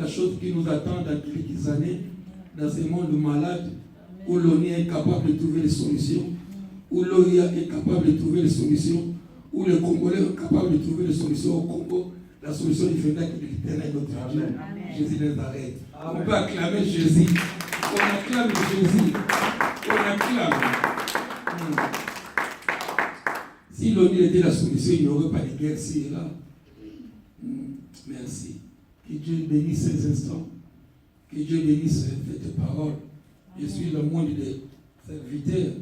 la chose qui nous attend dans quelques années, dans ce monde malade, où l'ONU est capable de trouver des solutions, où l'OIA est capable de trouver des solutions, où les Congolais sont capables de trouver des solutions au Congo. La solution du Fédéral de l'Éternel, notre Dieu, Jésus de Nazareth. On peut acclamer Jésus. On acclame Jésus. On acclame. Si l'ONU était la solution, il n'y aurait pas de guerre ici et là. Merci. Que Dieu bénisse ces instants. Que Dieu bénisse cette parole. Je suis le moindre des serviteurs.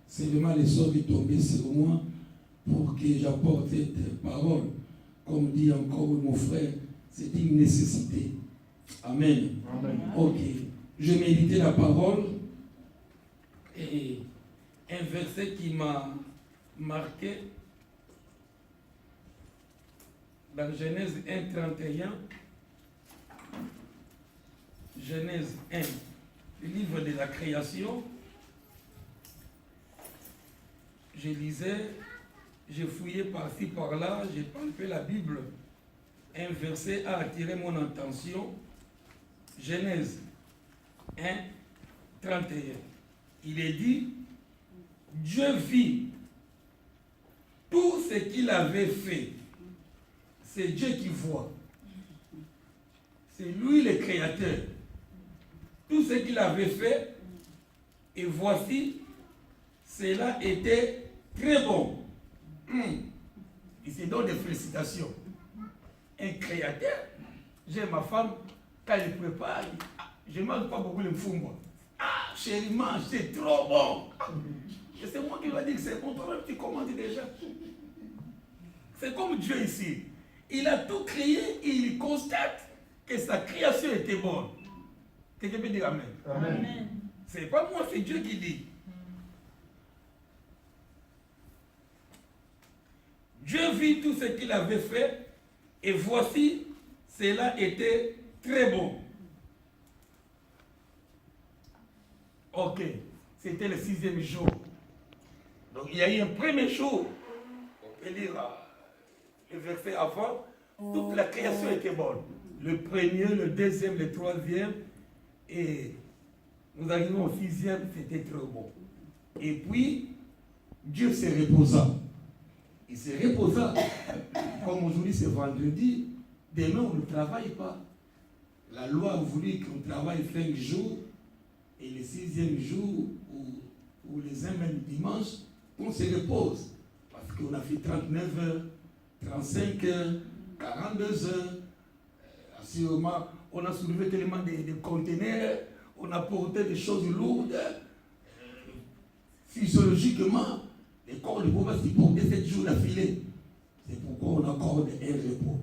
Seulement les sorts de tomber sur moi pour que j'apporte cette parole. Comme dit encore mon frère, c'est une nécessité. Amen. Amen. Ok. Je méditais la parole et un verset qui m'a marqué dans Genèse 1, 31. Genèse 1, le livre de la création. Je lisais, j'ai fouillé par-ci, par-là, j'ai palpé la Bible. Un verset a attiré mon attention. Genèse 1, 31. Il est dit, Dieu vit tout ce qu'il avait fait. C'est Dieu qui voit. C'est lui le créateur. Tout ce qu'il avait fait, et voici, cela était très bon. Il se donne des félicitations. Un créateur, j'ai ma femme, quand elle prépare, je ne mange pas beaucoup le fumba. Ah, chérie, mange, c'est trop bon. Et c'est moi qui lui ai dit que c'est bon, toi-même tu commandes déjà. C'est comme Dieu ici. Il a tout créé et il constate que sa création était bonne. Quelqu'un peut dire Amen. Amen. C'est pas moi, c'est Dieu qui dit. Dieu vit tout ce qu'il avait fait et voici, cela était très bon. Ok, c'était le 6e jour. Donc il y a eu un premier jour, on peut lire le verset avant, toute la création était bonne. Le premier, le deuxième, le troisième, et nous arrivons au 6e, c'était très bon. Et puis, Dieu se reposa. Il se reposa. Comme aujourd'hui c'est vendredi, demain on ne travaille pas. La loi a voulu qu'on travaille 5 jours, et le 6e jour, ou les uns même dimanche, on se repose. Parce qu'on a fait 39 heures, 35 heures, 42 heures. Assurément, on a soulevé tellement de conteneurs, on a porté des choses lourdes. Physiologiquement, le corps ne peut pas supporter 7 jours d'affilée. C'est pourquoi on accorde un repos.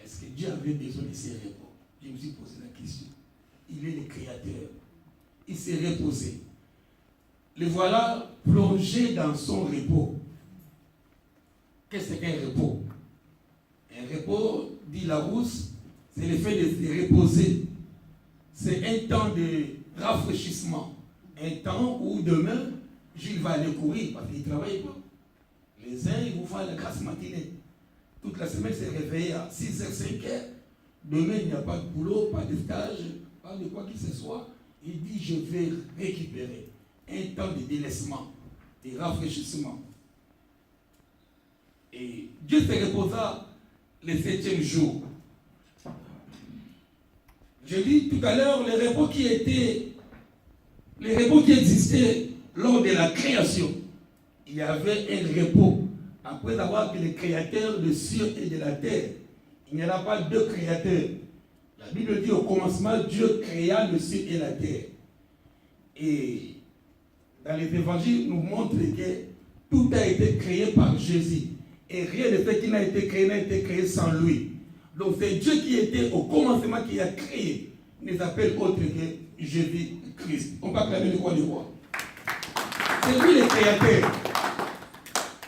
Est-ce que Dieu avait besoin de ces repos? Je me suis posé la question. Il est le créateur. Il s'est reposé. Le voilà plongé dans son repos. Qu'est-ce qu'un repos? Un repos, dit Larousse, c'est le fait de se reposer. C'est un temps de rafraîchissement. Un temps où demain, Gilles va aller courir parce qu'il ne travaille pas. Les uns, ils vont faire la grasse matinée. Toute la semaine, c'est réveillé à 6h, 5h. Demain, il n'y a pas de boulot, pas de stage, pas de quoi que ce soit. Il dit, je vais récupérer un temps de délaissement, de rafraîchissement. Et Dieu se reposa le 7e jour. Je dis tout à l'heure, les repos qui existaient lors de la création. Il y avait un repos. Après avoir que le créateur des cieux et de la terre, il n'y en a pas 2 créateurs. La Bible dit au commencement, Dieu créa le ciel et la terre. Et dans les évangiles, nous montre que tout a été créé par Jésus. Et rien de ce qui n'a été créé sans lui. Donc c'est Dieu qui était au commencement qui a créé. Il ne s'appelle autre que Jésus-Christ. On peut acclamer le roi des rois. C'est lui le créateur.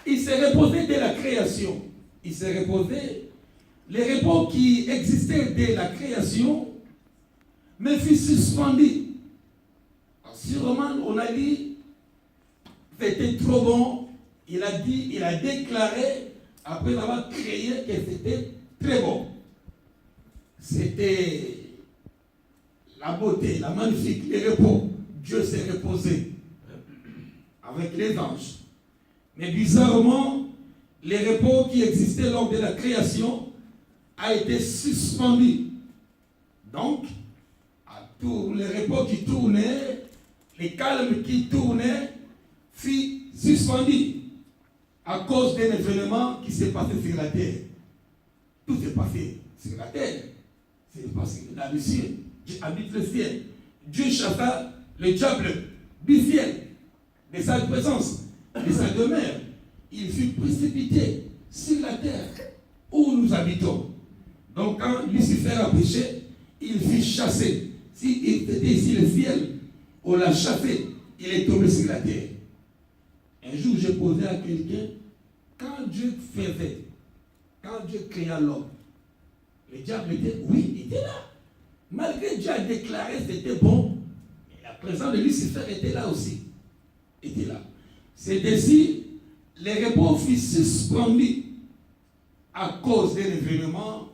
Il s'est reposé dès la création. Il s'est reposé. Les repos qui existaient dès la création, mais fut suspendu. Sûrement, on a dit, c'était trop bon. Il a dit, il a déclaré, après avoir créé, que c'était très bon. Ce c'était la beauté, la magnifique, les repos. Dieu s'est reposé avec les anges. Mais bizarrement, les repos qui existaient lors de la création a été suspendu. Donc, tous les repos qui tournaient, les calmes qui tournaient, fut suspendu à cause d'un événement qui s'est passé sur la terre. Tout s'est passé sur la terre. C'est passé dans le ciel. Dieu habite le ciel. Dieu chassa le diable du ciel, de sa présence, de sa demeure. Il fut précipité sur la terre où nous habitons. Donc quand Lucifer a péché, il fut chassé. S'il était ici le ciel, on l'a chassé, il est tombé sur la terre. Un jour, j'ai posé à quelqu'un, quand Dieu créa l'homme, le diable était, oui, il était là. Malgré Dieu a déclaré que c'était bon, la présence de Lucifer était là aussi. Était là. C'est ainsi, les repos furent suspendus à cause d'un événement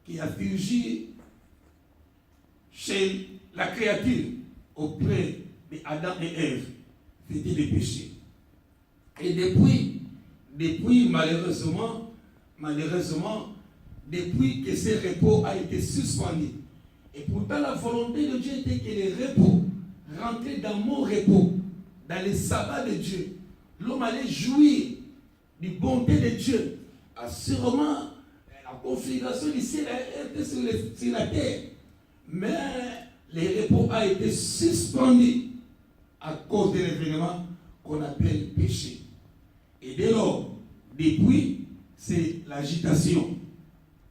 qui a surgi chez la créature auprès d'Adam et Ève. C'était le péché. Et depuis malheureusement, depuis que ce repos a été suspendu, et pourtant la volonté de Dieu était que les repos rentraient dans mon repos, dans les sabbats de Dieu. L'homme allait jouir du bonté de Dieu. Assurément, la configuration du ciel était sur la terre. Mais le repos a été suspendu à cause de l'événement qu'on appelle péché. Et dès lors, depuis, c'est l'agitation.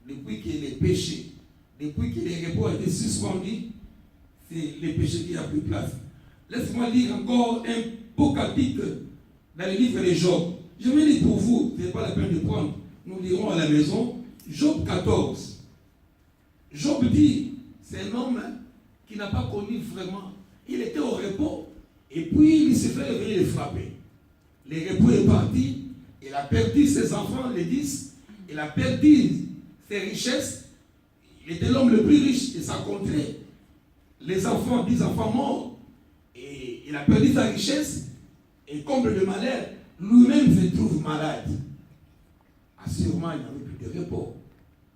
Depuis qu'il y a les péchés, depuis que les repos ont été suspendus, c'est les péchés qui ont pris place. Laisse-moi lire encore un beau chapitre dans le livre de Job. Je vais lire pour vous, ce n'est pas la peine de prendre. Nous lirons à la maison. Job 14. Job dit, c'est un homme qui n'a pas connu vraiment. Il était au repos, et puis il s'est fait venir le frapper. Le repos est parti, il a perdu ses enfants, les 10, il a perdu ses richesses. Il était l'homme le plus riche de sa contrée. Les enfants, 10 enfants morts, et il a perdu sa richesse, et comble de malheur, lui-même se trouve malade. Assurément, il n'avait plus de repos.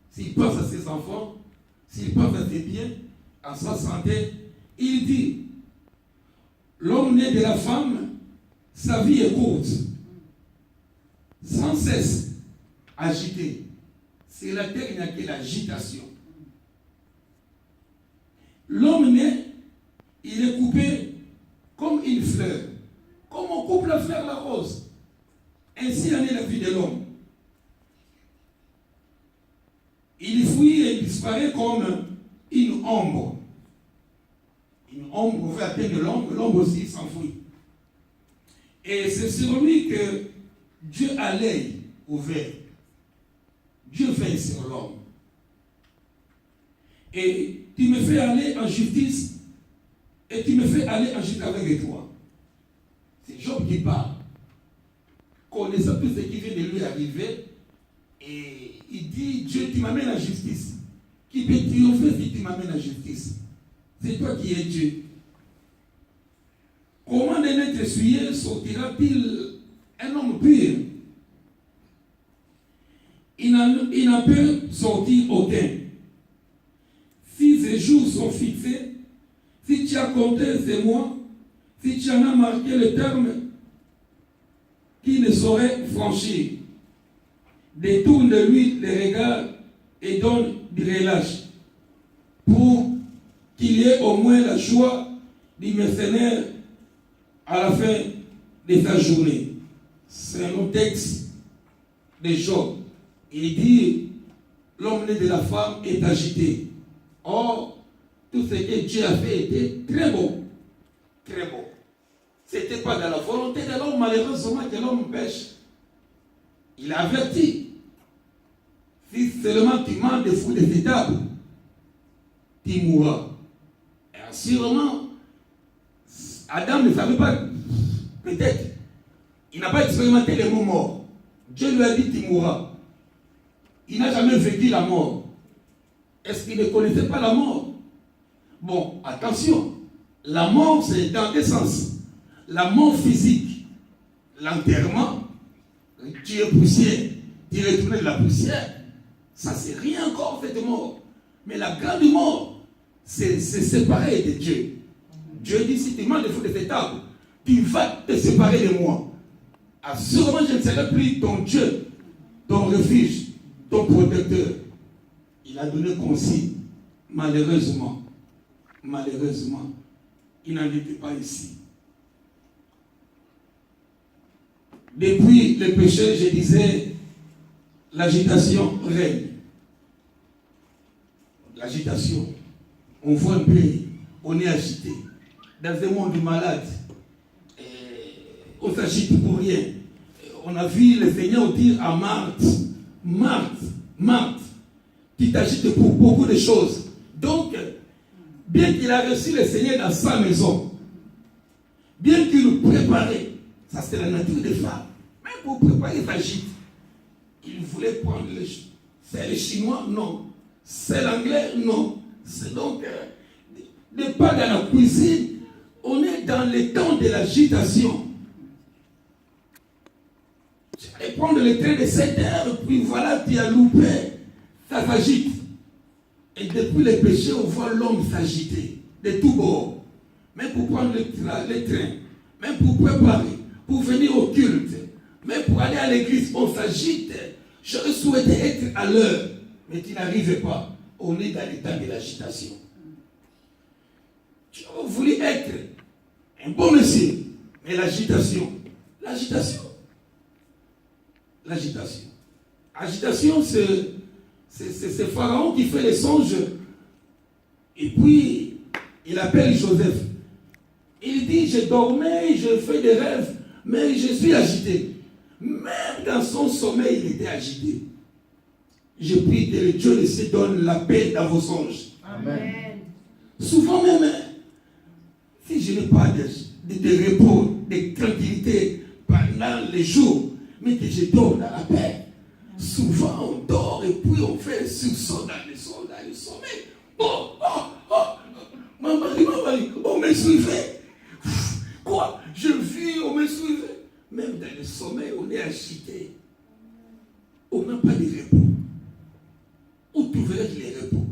S'il pense à ses enfants, s'il pense à ses biens, à sa santé, il dit, l'homme né de la femme, sa vie est courte, sans cesse agité. C'est la terre, il n'y a que l'agitation. L'homme né, il est coupé comme une fleur. Comme on coupe la fleur, la rose. Ainsi en est la vie de l'homme. Il fuit et disparaît comme une ombre. Une ombre veut atteindre l'ombre, l'ombre aussi s'enfuit. Et c'est sur lui que Dieu a l'œil ouvert. Dieu veille sur l'homme. Et tu me fais aller en justice, et tu me fais aller en justice avec toi. C'est Job qui parle. Connaissant tout ce qui vient de lui arriver, et il dit, Dieu, tu m'amènes en justice. Qui peut triompher si tu m'amènes en justice? C'est toi qui es Dieu. Comment d'un être essuyé sortira-t-il un homme pur? Il n'en peut sortir aucun. Si ces jours sont fixés, si tu as compté ces mois, si tu en as marqué le terme qui ne saurait franchir, détourne de lui les regards et donne du relâche pour qu'il y ait au moins la joie du mercenaire à la fin de sa journée. C'est un autre texte de Job. Il dit, l'homme né de la femme est agité. Or, tout ce que Dieu a fait était très beau. Très beau. Ce n'était pas dans la volonté de l'homme, malheureusement, que l'homme pêche. Il a averti. Si seulement tu manges des fruits de cet arbre, tu mourras. Et assurément, Adam ne savait pas, peut-être, il n'a pas expérimenté les mots morts. Dieu lui a dit, tu mourras. Il n'a jamais vécu la mort. Et Est-ce qu'il ne connaissait pas la mort? Bon, attention. La mort, c'est dans deux sens. La mort physique, l'enterrement, tu es poussière, tu retournes de la poussière. Ça, c'est rien encore, cette mort. Mais la grande mort, c'est séparer de Dieu. Dieu dit, si tu manges le fruit de cette arbre, tu vas te séparer de moi. Assurément, je ne serai plus ton Dieu, ton refuge, ton protecteur. Il a donné consigne. Malheureusement, il n'en était pas ici. Depuis le péché, je disais, l'agitation règne. L'agitation. On voit un pays, on est agité. Dans un monde malade, on s'agite pour rien. On a vu le Seigneur dire à Marthe, Marthe, tu t'agites pour beaucoup de choses. Donc, bien qu'il a reçu le Seigneur dans sa maison, bien qu'il nous préparait, ça c'est la nature des femmes, même pour préparer, il s'agite. Il voulait prendre c'est le chinois, non. C'est l'anglais, non. C'est donc, n'est pas dans la cuisine, on est dans le temps de l'agitation. Et prendre le train de 7 heures, puis voilà, tu as loupé, ça s'agite. Et depuis le péché, on voit l'homme s'agiter de tous bords. Même pour prendre le train, même pour préparer, pour venir au culte, même pour aller à l'église, on s'agite. Je souhaitais être à l'heure, mais tu n'arrives pas. On est dans l'état de l'agitation. Tu as voulu être un bon monsieur, mais l'agitation. Agitation, c'est Pharaon qui fait les songes. Et puis, il appelle Joseph. Il dit, je dormais, je fais des rêves, mais je suis agité. Même dans son sommeil, il était agité. Je prie que le Dieu de ciel donne la paix dans vos songes. Amen. Souvent même, si je n'ai pas de repos, de tranquillité pendant les jours, mais que je dors dans la paix. Souvent on dort et puis on fait un sursaut dans le sommeil. Ma mari, on me suivait. Quoi? Je vis, on me suivait. Même dans le sommeil, on est agité. On n'a pas de repos. Où trouverais-tu les repos?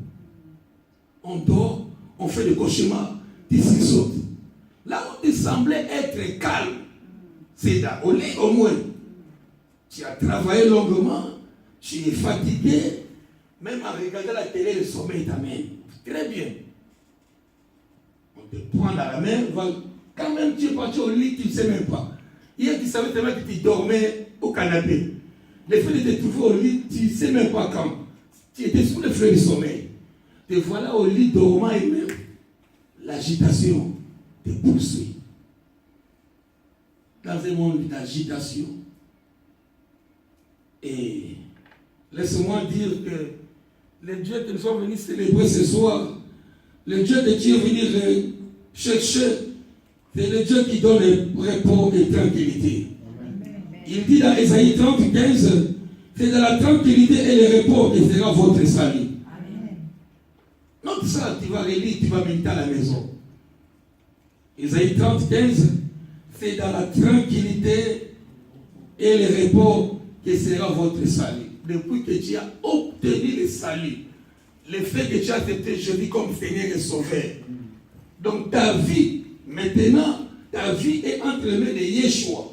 On dort, on fait des cauchemars, des sursautes. Là où tu semblais être calme, c'est dans au lit au moins. Tu as travaillé longuement, tu es fatigué, même en regardant la télé, le sommeil t'amène. Très bien. On te prend dans la main, quand même tu es parti au lit, tu ne sais même pas. Hier, tu savais tellement que tu dormais au canapé. Le fait de te trouver au lit, tu ne sais même pas quand. Tu étais sous le feu du sommeil. Te voilà au lit dormant et même l'agitation te poursuit. Dans un monde d'agitation. Et laisse-moi dire que le Dieu que nous sommes venus célébrer ce soir, le Dieu que tu es venu chercher, c'est le Dieu qui donne le repos et tranquillité. Il dit dans Ésaïe 30, 15, c'est dans la tranquillité et le repos que sera votre salut. Donc ça, tu vas relire, tu vas méditer à la maison. Ésaïe 30, 15, c'est dans la tranquillité et le repos que sera votre salut. Depuis que tu as obtenu le salut, le fait que tu as accepté Jésus comme Seigneur et Sauveur. Donc ta vie, maintenant, ta vie est entre les mains de Yeshua.